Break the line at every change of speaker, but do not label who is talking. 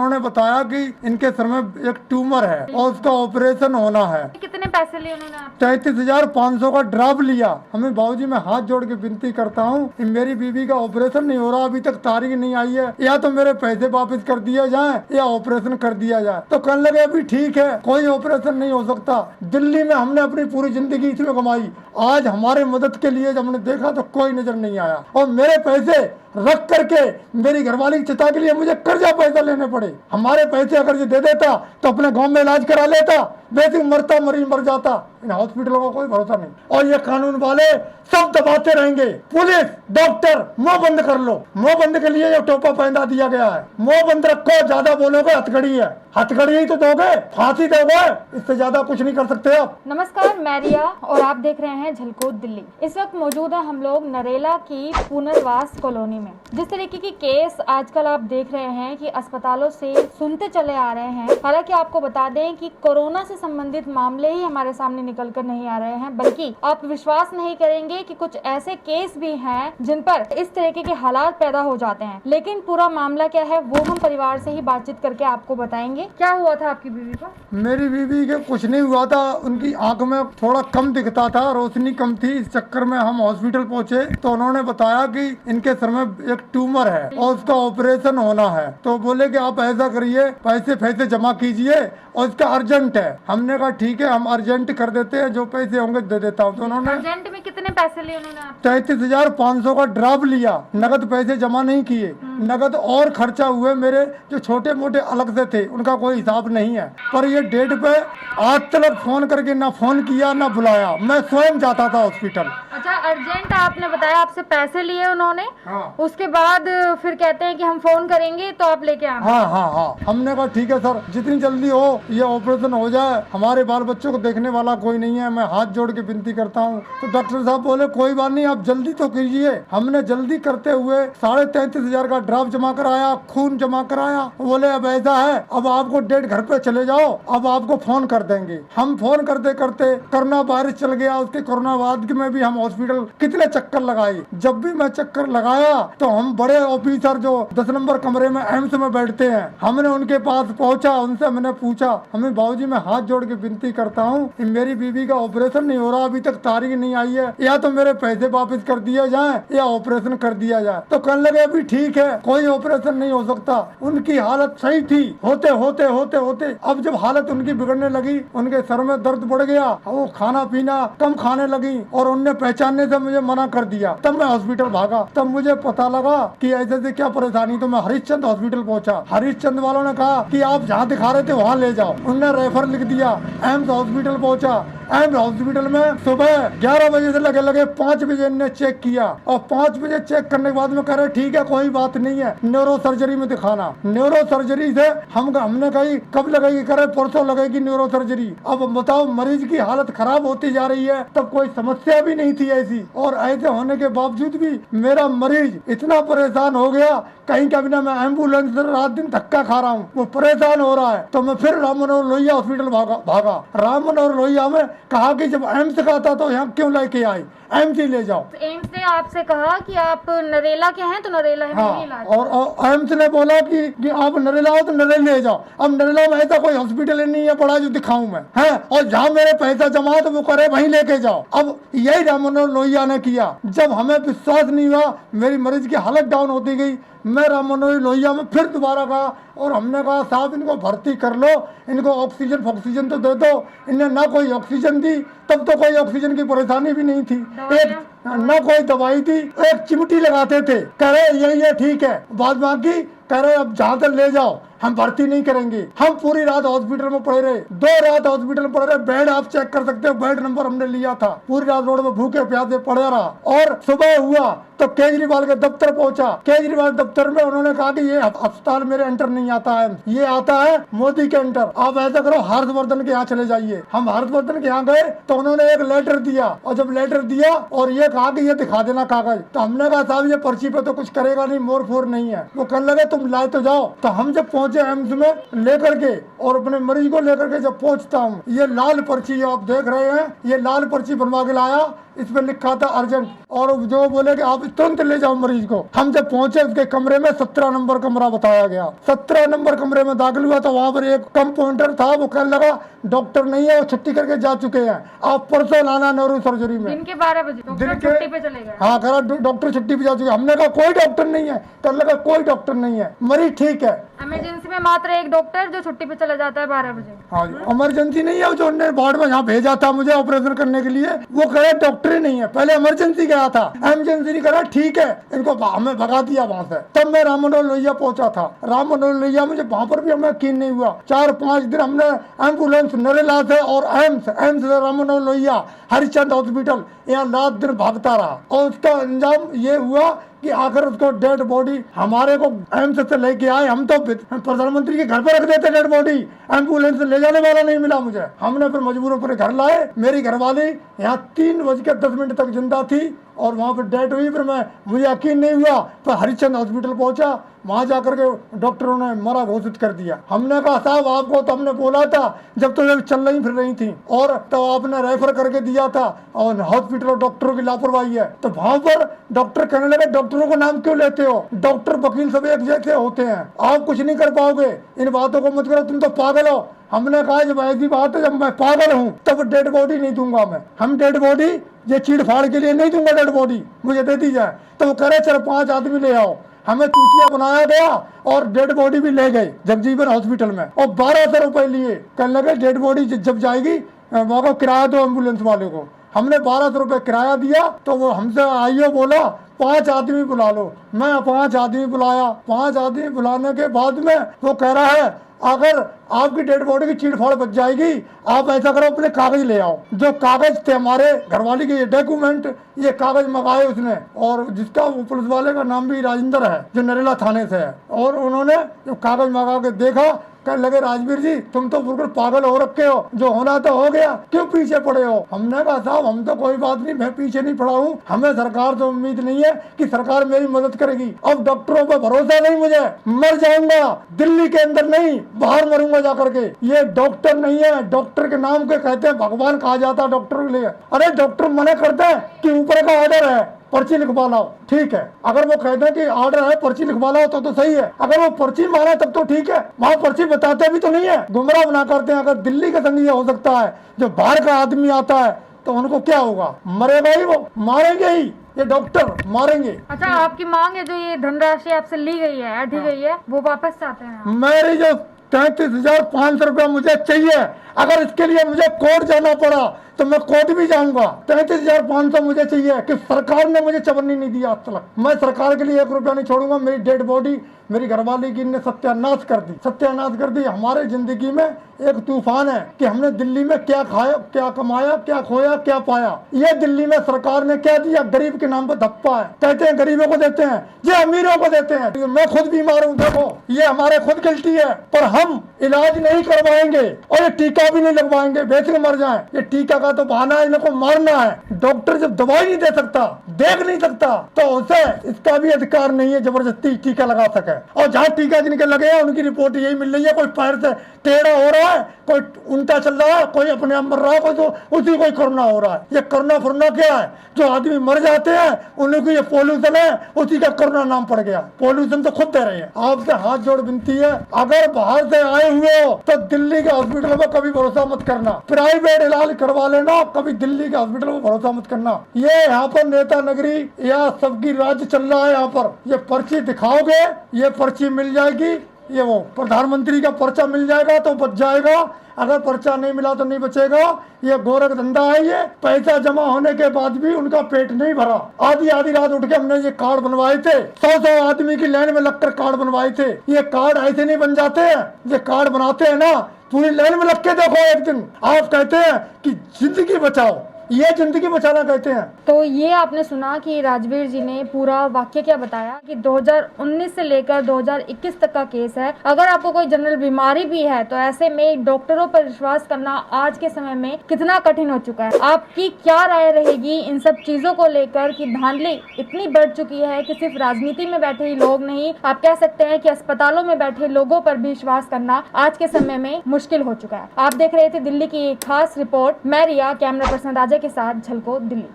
उन्होंने बताया कि इनके सर में एक ट्यूमर है और उसका ऑपरेशन होना है।
कितने पैसे लिए उन्होंने आप?
33,500 का ड्राफ्ट लिया। हमें बाबूजी मैं हाथ जोड़ के विनती करता हूँ कि मेरी बीवी का ऑपरेशन नहीं हो रहा, अभी तक तारीख नहीं आई है, या तो मेरे पैसे वापस कर दिया जाए या ऑपरेशन कर दिया जाए। तो कहने लगे अभी ठीक है, कोई ऑपरेशन नहीं हो सकता। दिल्ली में हमने अपनी पूरी जिंदगी इसमें कमाई, आज हमारे मदद के लिए जब हमने देखा तो कोई नजर नहीं आया और मेरे पैसे रख करके मेरी घरवाली की चिता के लिए मुझे कर्जा पैसा लेने पड़े। हमारे पैसे अगर ये दे देता तो अपने गांव में इलाज करा लेता, बेसिक मरता मरीज मर जाता। इन हॉस्पिटलों का कोई भरोसा नहीं और ये कानून वाले सब दबाते रहेंगे। पुलिस डॉक्टर मुंह बंद कर लो, मुंह बंद के लिए ये टोपा पहना दिया गया है। मुंह बंद रखो, ज्यादा बोलोगे हथकड़ी है, हथकड़ी ही तो दोगे, फांसी दोगे, इससे ज्यादा कुछ नहीं कर सकते आप।
नमस्कार, मैं रिया और आप देख रहे हैं झलकोत दिल्ली। इस वक्त मौजूद है हम लोग नरेला की पुनर्वास कॉलोनी में। जिस तरीके की केस आजकल आप देख रहे हैं कि अस्पतालों से सुनते चले आ रहे हैं। हालांकि आपको बता दें कि कोरोना से संबंधित मामले ही हमारे सामने निकल कर नहीं आ रहे हैं, बल्कि आप विश्वास नहीं करेंगे कि कुछ ऐसे केस भी हैं जिन पर इस तरीके के हालात पैदा हो जाते हैं। लेकिन पूरा मामला क्या है वो हम परिवार से ही बातचीत करके आपको बताएंगे। क्या हुआ था आपकी बीवी को?
मेरी बीवी के कुछ नहीं हुआ था, उनकी आंख में थोड़ा कम दिखता था, रोशनी कम थी। इस चक्कर में हम हॉस्पिटल पहुंचे तो उन्होंने बताया कि इनके सर में एक ट्यूमर है और उसका ऑपरेशन होना है। तो बोले कि आप ऐसा करिए, पैसे जमा कीजिए और इसका अर्जेंट है। हमने कहा ठीक है, हम अर्जेंट कर देते हैं, जो पैसे होंगे दे देता हूँ। तो उन्होंने
अर्जेंट में कितने पैसे लिए उन्होंने आप?
33,500 का ड्राफ्ट लिया, नगद पैसे जमा नहीं किए। नगद और खर्चा हुए मेरे जो छोटे मोटे अलग से थे, उनका कोई हिसाब नहीं है। पर ये डेट पे आज तक फोन करके ना फोन किया ना बुलाया, मैं स्वयं जाता था हॉस्पिटल।
अच्छा, अर्जेंट आपने बताया, आपसे पैसे लिए उन्होंने।
हाँ।
उसके बाद फिर कहते हैं कि हम फोन करेंगे तो आप लेके आना।
हाँ, हमने कहा ठीक है सर, जितनी जल्दी हो ये ऑपरेशन हो जाए, हमारे बाल बच्चों को देखने वाला कोई नहीं है, मैं हाथ जोड़ के विनती करता हूँ। तो डॉक्टर साहब बोले कोई बात नहीं, आप जल्दी तो कीजिए। हमने जल्दी करते हुए 33,500 का ड्राफ्ट जमा कराया, खून जमा कराया। बोले अब ऐसा है, अब आपको डेट घर पे चले जाओ, अब आपको फोन कर देंगे। हम फोन करते करते कोरोना वायरस चल गया, उसके कोरोना बाद में भी हम हॉस्पिटल कितने चक्कर लगाए। जब भी मैं चक्कर लगाया तो हम बड़े ऑफिसर जो 10 नंबर कमरे में एम्स में बैठते हैं, हमने उनके पास पहुंचा, उनसे मैंने पूछा, हमें बाबूजी मैं हाथ जोड़ के विनती करता हूँ कि मेरी बीवी का ऑपरेशन नहीं हो रहा, अभी तक तारीख नहीं आई है, या तो मेरे पैसे वापस कर दिया जाए या ऑपरेशन कर दिया जाए। तो कहने लगे अभी ठीक है, कोई ऑपरेशन नहीं हो सकता। उनकी हालत सही थी, होते होते होते होते अब जब हालत उनकी बिगड़ने लगी, उनके सर में दर्द बढ़ गया, वो खाना पीना कम खाने लगी और उनने पहचानने से मुझे मना कर दिया। तब मैं हॉस्पिटल भागा, तब मुझे पता लगा कि ऐसे से क्या परेशानी। तो मैं हरिश्चंद हॉस्पिटल पहुंचा। हरिश्चंद वालों ने कहा कि आप जहाँ दिखा रहे थे वहाँ ले जाओ। उनने रेफर लिख दिया। एम्स हॉस्पिटल पहुंचा। एम्स हॉस्पिटल में सुबह 11 बजे से लगे 5 बजे इन्हें चेक किया और 5 बजे चेक करने के बाद में कह रहे ठीक है कोई बात नहीं है, न्यूरो सर्जरी में दिखाना। न्यूरो सर्जरी से हमने कही कब लगेगी, करे परसों लगेगी न्यूरो सर्जरी। अब बताओ, मरीज की हालत खराब होती जा रही है, तब कोई समस्या भी नहीं थी ऐसी, और ऐसे होने के बावजूद भी मेरा मरीज इतना परेशान हो गया, कहीं का भी ना मैं एम्बुलेंस रात दिन धक्का खा रहा हूँ, वो परेशान हो रहा है। तो मैं फिर राम मनोहर लोहिया हॉस्पिटल भागा। राम मनोहर लोहिया में कहा कि जब एम्स का था तो यहाँ क्यों लेके आए, एम्स ही ले जाओ।
एम्स ने आपसे कहा कि आप नरेला के हैं तो नरेला है।
हाँ, और एम्स ने बोला कि आप नरेला हो तो नरेला ले जाओ। अब नरेला में ऐसा कोई हॉस्पिटल नहीं है बड़ा जो दिखाऊं मैं, है, और जहाँ मेरे पैसा जमा है तो वो करे वहीं लेके जाओ। अब यही राम मनोहर लोहिया ने किया। जब हमें विश्वास नहीं हुआ, मेरी मरीज की हालत डाउन होती गई, मैं राम मनोहर लोहिया में फिर दोबारा कहा और हमने कहा साहब इनको भर्ती कर लो, इनको ऑक्सीजन तो दे दो। इन्हें ना कोई ऑक्सीजन दी, तब तो कोई ऑक्सीजन की परेशानी भी नहीं थी, एक ना कोई दवाई थी, एक चिमटी लगाते थे, कह रहे ये ठीक है, बाद बाकी कह रहे अब जहाँ तक ले जाओ, हम भर्ती नहीं करेंगे। हम पूरी रात हॉस्पिटल में पड़े रहे, 2 रात हॉस्पिटल में पड़े रहे। बेड आप चेक कर सकते हो, बेड नंबर हमने लिया था। पूरी रात रोड में भूखे प्यासे पड़े रहा और सुबह हुआ तो केजरीवाल के दफ्तर पहुंचा। केजरीवाल दफ्तर में उन्होंने कहा कि ये अस्पताल मेरे एंटर नहीं आता है, ये आता है मोदी के एंटर, आप ऐसा करो हर्षवर्धन के यहाँ चले जाइए। हम हर्षवर्धन के यहाँ गए तो उन्होंने एक लेटर दिया, और जब लेटर दिया और ये कहा कि ये दिखा देना कागज, तो हमने कहा साहब ये पर्ची पे तो कुछ करेगा नहीं, मोर फोर नहीं है। वो कहने लगे तुम लाए तो जाओ। तो हम जब पहुंचे पहुंचे एम्स में लेकर के और अपने मरीज को लेकर के जब पहुंचता हूँ, ये लाल पर्ची आप देख रहे हैं, ये लाल पर्ची बनवा के लाया, इस पे लिखा था अर्जेंट, और जो बोले कि आप तुरंत ले जाओ मरीज को। हम जब पहुंचे उसके कमरे में 17 नंबर कमरा बताया गया, 17 नंबर कमरे में दाखिल हुआ तो वहां पर एक कंपाउंडर था, वो कहने लगा डॉक्टर नहीं है, वो छुट्टी करके जा चुके हैं, आप परसों लाना नेहरू सर्जरी में।
दिन के 12 बजे डॉक्टर छुट्टी पे चले गए।
हाँ, कहा डॉक्टर छुट्टी पे जा चुके। हमने कहा कोई डॉक्टर नहीं है, कहने लगा कोई डॉक्टर नहीं है, मरीज ठीक है।
इमरजेंसी में मात्र एक डॉक्टर जो छुट्टी पे चला जाता है 12 बजे।
हाँ, इमरजेंसी नहीं है, जो उन्होंने वार्ड में यहाँ भेजा था मुझे ऑपरेशन करने के लिए, वो कह रहे डॉक्टर ही नहीं है। पहले इमरजेंसी गया था, इमरजेंसी नहीं करा, ठीक है, इनको हमें भगा दिया वहाँ से। तब मैं राम मनोहर लोहिया पहुंचा था। राम मनोहर लोहिया मुझे वहाँ पर भी हमें यकीन नहीं हुआ। 4-5 दिन हमने एम्बुलेंस नरेला से और एम्स से राम मनोहर लोहिया हरिचंद हॉस्पिटल यहाँ रात दिन भागता रहा, और उसका अंजाम ये हुआ कि आखिर उसको डेड बॉडी हमारे को एम्स से लेके आए। हम तो प्रधानमंत्री के घर पे रख देते डेड बॉडी, एम्बुलेंस से ले जाने वाला नहीं मिला मुझे। हमने फिर मजबूर होकर घर लाए। मेरी घरवाली यहाँ 3:10 तक जिंदा थी और वहाँ पर डेड हुई। फिर मुझे यकीन नहीं हुआ, फिर हरिचंद हॉस्पिटल पहुंचा, वहां जाकर के डॉक्टरों ने मरा घोषित कर दिया। हमने कहा साहब आपको तो हमने बोला था जब तो ये चल रही फिर रही थी, और तो आपने रेफर करके दिया था, और हॉस्पिटल और डॉक्टरों की लापरवाही है। तो वहां पर डॉक्टर कहने लगे डॉक्टरों को नाम क्यों लेते हो, डॉक्टर वकील सब एक जैसे होते हैं, आप कुछ नहीं कर पाओगे, इन बातों को मत करो, तुम तो पागल हो। हमने कहा जब ऐसी बात है, जब मैं पागल हूँ तब डेड बॉडी नहीं दूंगा मैं, हम डेड बॉडी ये चीड़ फाड़ के लिए नहीं दूंगा, डेड बॉडी मुझे दे दी जाए। तो वो कह रहे चलो 5 आदमी ले आओ, हमें चूतिया बनाया गया और डेड बॉडी भी ले गए जगजीवन हॉस्पिटल में, और 1200 रुपए लिए। कहने लगे डेड बॉडी जब जाएगी वहाँ को किराया दो एम्बुलेंस वाले को। हमने 1200 रुपए किराया दिया, तो वो हमसे आइयो बोला 5 आदमी बुला लो। मैं 5 आदमी बुलाया, 5 आदमी बुलाने के बाद में वो कह रहा है अगर आपकी डेड बॉडी की चीड़-फाड़ बच जाएगी, आप ऐसा करो अपने कागज ले आओ। जो कागज थे हमारे घरवाली के, ये डॉक्यूमेंट, ये कागज मंगाए उसने, और जिसका पुलिस वाले का नाम भी राजेंद्र है जो नरेला थाने से है। और उन्होंने जो कागज मंगा के देखा, कहने लगे राजवीर जी तुम तो बिल्कुल पागल हो रखे हो, जो होना तो हो गया, क्यों पीछे पड़े हो। हमने कहा साहब हम तो कोई बात नहीं, मैं पीछे नहीं पड़ा हूँ, हमें सरकार से उम्मीद नहीं है कि सरकार मेरी मदद करेगी। अब डॉक्टरों पर भरोसा नहीं, मुझे मर जाऊंगा, दिल्ली के अंदर नहीं बाहर मरूंगा जाकर के। ये डॉक्टर नहीं है, डॉक्टर के नाम के कहते हैं भगवान कहा जाता है डॉक्टर के लिए। अरे डॉक्टर मना करते हैं कि ऊपर का ऑर्डर है पर्ची लिखवा लाओ, ठीक है, अगर वो कहते हैं कि ऑर्डर है पर्ची लिखवा लाओ तो सही है, अगर वो पर्ची मारा तब तो ठीक है, वहाँ पर्ची बताते भी तो नहीं है, गुमराह बना करते हैं। अगर दिल्ली का संग ये हो सकता है, जो बाहर का आदमी आता है तो उनको क्या होगा, मरेगा ही, वो मारेंगे ही, ये डॉक्टर मारेंगे।
अच्छा, आपकी मांग है जो ये धनराशि आपसे ली गई है, दी गई है, वो वापस चाहते हैं?
मेरी जो 33,500 रुपया मुझे चाहिए, अगर इसके लिए मुझे कोर्ट जाना पड़ा तो मैं कोर्ट भी जाऊंगा। 33,500 मुझे चाहिए कि सरकार ने मुझे चवन्नी नहीं दिया आज तक। मैं सरकार के लिए 1 रुपया नहीं छोड़ूंगा। मेरी डेड बॉडी मेरी घरवाली की ने सत्यानाश कर दी, सत्यानाश कर दी। हमारे जिंदगी में एक तूफान है कि हमने दिल्ली में क्या खाया, क्या कमाया, क्या खोया, क्या पाया। ये दिल्ली में सरकार ने क्या दिया, गरीब के नाम पर धप्पा है, कहते हैं गरीबों को देते हैं, ये अमीरों को देते हैं। मैं खुद बीमार हूँ, देखो ये हमारे खुद गलती है, पर हम इलाज नहीं करवाएंगे और ये टीका भी नहीं लगवाएंगे, बेच के मर जाए। ये टीका का तो बहाना है, इनको मारना है। डॉक्टर जब दवाई नहीं दे सकता, देख नहीं सकता, तो उसे इसका भी अधिकार नहीं है जबरदस्ती टीका लगा सके। और जहाँ टीका जिनके लगे हैं उनकी रिपोर्ट यही मिल रही है, कोई पैर से टेढ़ा हो रहा है, कोई उल्टा चल रहा है, कोई अपने आप मर रहा है, कोई तो उसी कोई कोरोना हो रहा है। ये कोरोना फुरना क्या है, जो आदमी मर जाते हैं उनको ये पोल्यूशन है, उसी का कोरोना नाम पड़ गया। पोल्यूशन तो खुद दे रहे हैं। आपसे हाथ जोड़ विनती है, अगर बाहर से आए हुए हो तो दिल्ली के हॉस्पिटल में कभी भरोसा मत करना, प्राइवेट इलाज करवा लेना, कभी दिल्ली के हॉस्पिटल में भरोसा मत करना। ये यहाँ पर नेता नगरी या सबकी राज्य चल रहा है। यहाँ पर ये पर्ची दिखाओगे, ये पर्ची मिल जाएगी, ये वो प्रधानमंत्री का पर्चा मिल जाएगा तो बच जाएगा, अगर पर्चा नहीं मिला तो नहीं बचेगा। ये गोरख धंधा है, ये पैसा जमा होने के बाद भी उनका पेट नहीं भरा। आधी आधी रात उठ के हमने ये कार्ड बनवाए थे, 100 आदमी की लाइन में लगकर कार्ड बनवाए थे। ये कार्ड ऐसे नहीं बन जाते हैं, ये कार्ड बनाते हैं ना पूरी लाइन में लग के देखो, एक दिन आप कहते हैं कि जिंदगी बचाओ, ये जिंदगी बचाना कहते हैं।
तो ये आपने सुना कि राजवीर जी ने पूरा वाक्य क्या बताया कि 2019 से लेकर 2021 तक का केस है। अगर आपको कोई जनरल बीमारी भी है तो ऐसे में डॉक्टरों पर विश्वास करना आज के समय में कितना कठिन हो चुका है। आपकी क्या राय रहेगी इन सब चीजों को लेकर कि धांधली इतनी बढ़ चुकी है कि सिर्फ राजनीति में बैठे ही लोग नहीं, आप कह सकते हैं कि अस्पतालों में बैठे लोगों पर भी विश्वास करना आज के समय में मुश्किल हो चुका है। आप देख रहे थे दिल्ली की एक खास रिपोर्ट। मैं रिया, कैमरा पर्सन राजा के साथ, झलको दिल्ली।